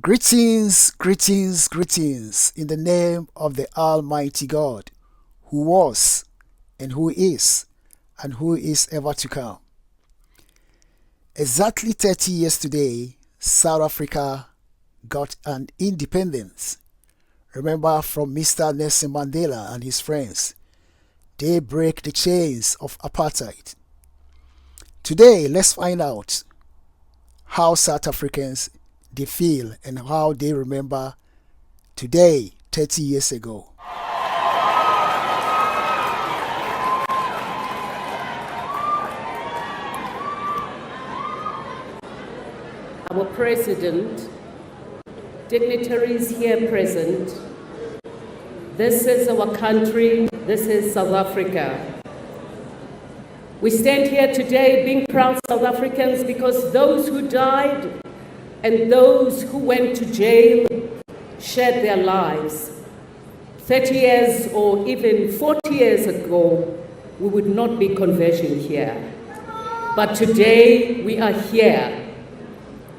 Greetings, greetings, greetings in the name of the Almighty God, who was, and who is ever to come. Exactly 30 years today, South Africa got an independence. Remember, from Mr. Nelson Mandela and his friends, they break the chains of apartheid. Today, let's find out how South Africans they feel and how they remember today, 30 years ago. Our President, dignitaries here present, this is our country, this is South Africa. We stand here today being proud South Africans because those who died and those who went to jail shared their lives. 30 years or even 40 years ago, we would not be converging here. But today, we are here.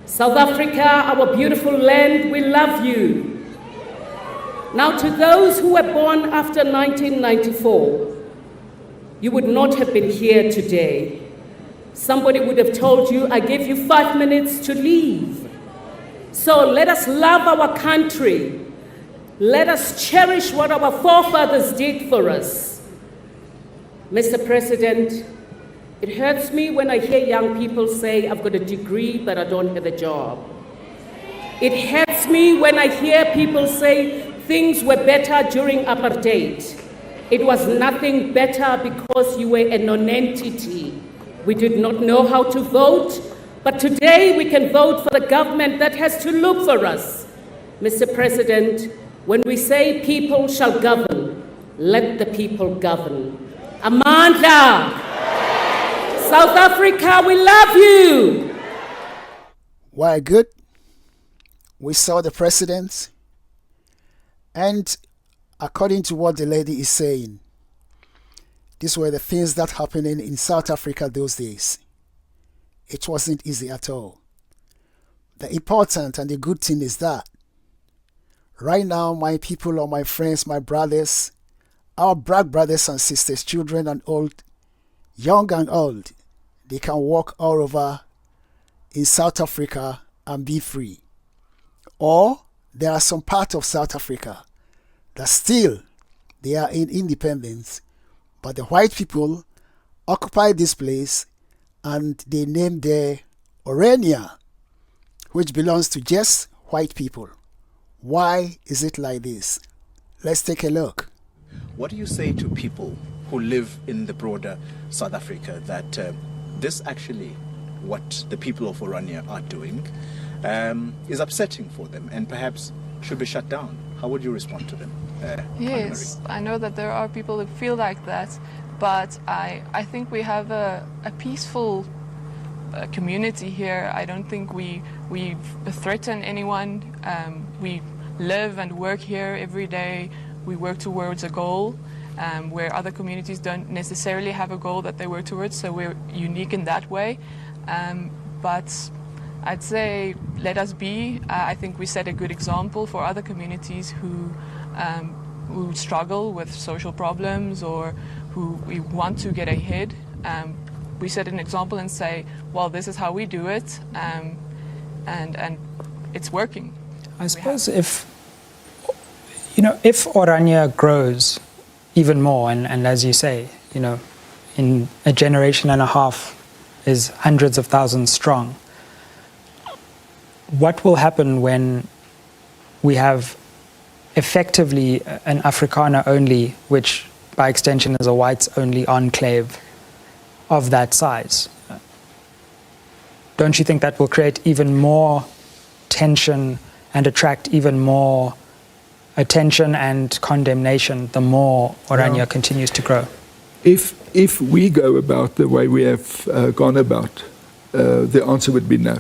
South Africa, our beautiful land, we love you. Now, to those who were born after 1994, you would not have been here today. Somebody would have told you, I give you 5 minutes to leave. So let us love our country. Let us cherish what our forefathers did for us. Mr. President, it hurts me when I hear young people say, I've got a degree, but I don't have a job. It hurts me when I hear people say things were better during apartheid. It was nothing better because you were a non-entity. We did not know how to vote, but today we can vote for the government that has to look for us. Mr. President, when we say people shall govern, let the people govern. Amandla! South Africa, we love you! Why, good. We saw the president, and according to what the lady is saying, these were the things that happening in South Africa those days. It wasn't easy at all. The important and the good thing is that right now, my people or my friends, my brothers, our black brothers and sisters, children and old, young and old, they can walk all over in South Africa and be free. Or there are some parts of South Africa that still they are in independence, but the white people occupy this place and they named their Orania, which belongs to just white people. Why is it like this? Let's take a look. What do you say to people who live in the broader South Africa that this actually, what the people of Orania are doing, is upsetting for them and perhaps should be shut down? How would you respond to them? Yes, I know that there are people who feel like that, but I think we have a peaceful community here. I don't think we threaten anyone. We live and work here every day. We work towards a goal where other communities don't necessarily have a goal that they work towards, so we're unique in that way. But I'd say let us be. I think we set a good example for other communities who struggle with social problems or who we want to get ahead. We set an example and say, well, this is how we do it, and it's working. I suppose if Orania grows even more, and as you say, in a generation and a half is hundreds of thousands strong, what will happen when we have effectively an Afrikaner only, which by extension is a whites only enclave of that size? Don't you think that will create even more tension and attract even more attention and condemnation the more Orania continues to grow? If we go about the way we have gone about, the answer would be no.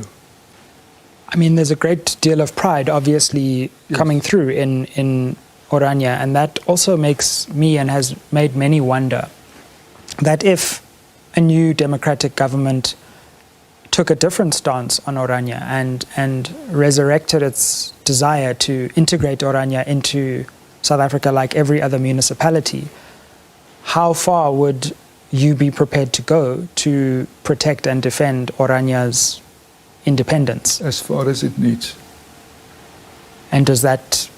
I mean, there's a great deal of pride, obviously, coming through in Orania, and that also makes me and has made many wonder that if a new democratic government took a different stance on Orania and resurrected its desire to integrate Orania into South Africa like every other municipality, how far would you be prepared to go to protect and defend Orania's independence? As far as it needs. And does that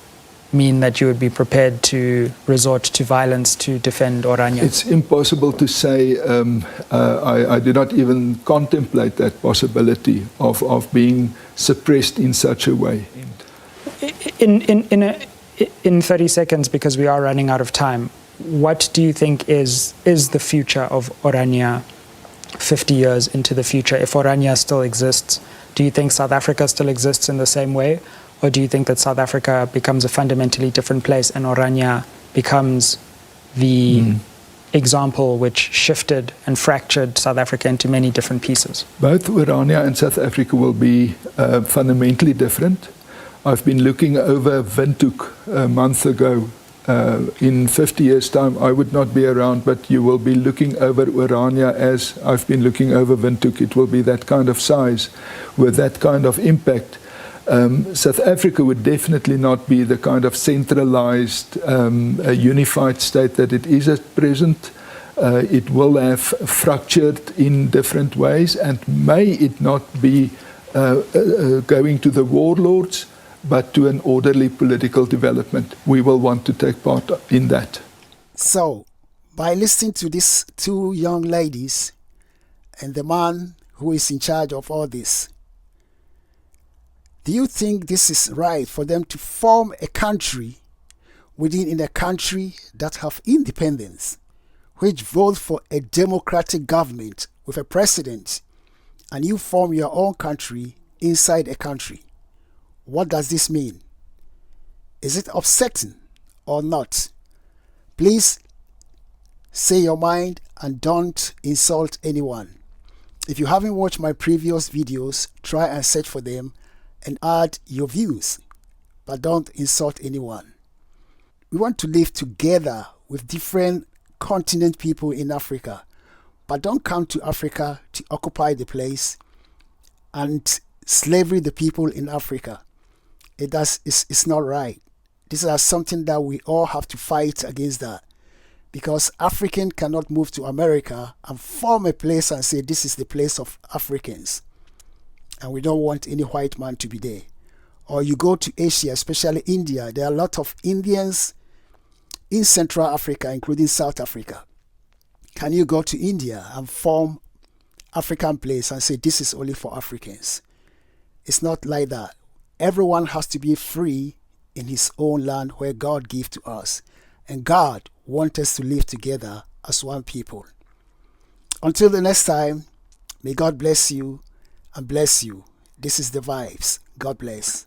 mean that you would be prepared to resort to violence to defend Orania? It's impossible to say. I do not even contemplate that possibility of being suppressed in such a way. In 30 seconds, because we are running out of time, what do you think is the future of Orania 50 years into the future? If Orania still exists, do you think South Africa still exists in the same way? Or do you think that South Africa becomes a fundamentally different place and Orania becomes the example which shifted and fractured South Africa into many different pieces? Both Orania and South Africa will be fundamentally different. I've been looking over Windhoek a month ago. In 50 years' time, I would not be around, but you will be looking over Orania as I've been looking over Windhoek. It will be that kind of size with that kind of impact. South Africa would definitely not be the kind of centralized, unified state that it is at present. It will have fractured in different ways, and may it not be going to the warlords, but to an orderly political development. We will want to take part in that. So, by listening to these two young ladies and the man who is in charge of all this, do you think this is right for them to form a country within a country that have independence, which vote for a democratic government with a president, and you form your own country inside a country? What does this mean? Is it upsetting or not? Please say your mind and don't insult anyone. If you haven't watched my previous videos, try and search for them and add your views, but don't insult anyone. We want to live together with different continent people in Africa, but don't come to Africa to occupy the place and slavery the people in Africa. It's not right. This is something that we all have to fight against that, because African cannot move to America and form a place and say this is the place of Africans, and we don't want any white man to be there. Or you go to Asia, especially India, there are a lot of Indians in Central Africa, including South Africa. Can you go to India and form African place and say this is only for Africans? It's not like that. Everyone has to be free in his own land where God gave to us. And God wants us to live together as one people. Until the next time, may God bless you and bless you. This is The Vibes. God bless.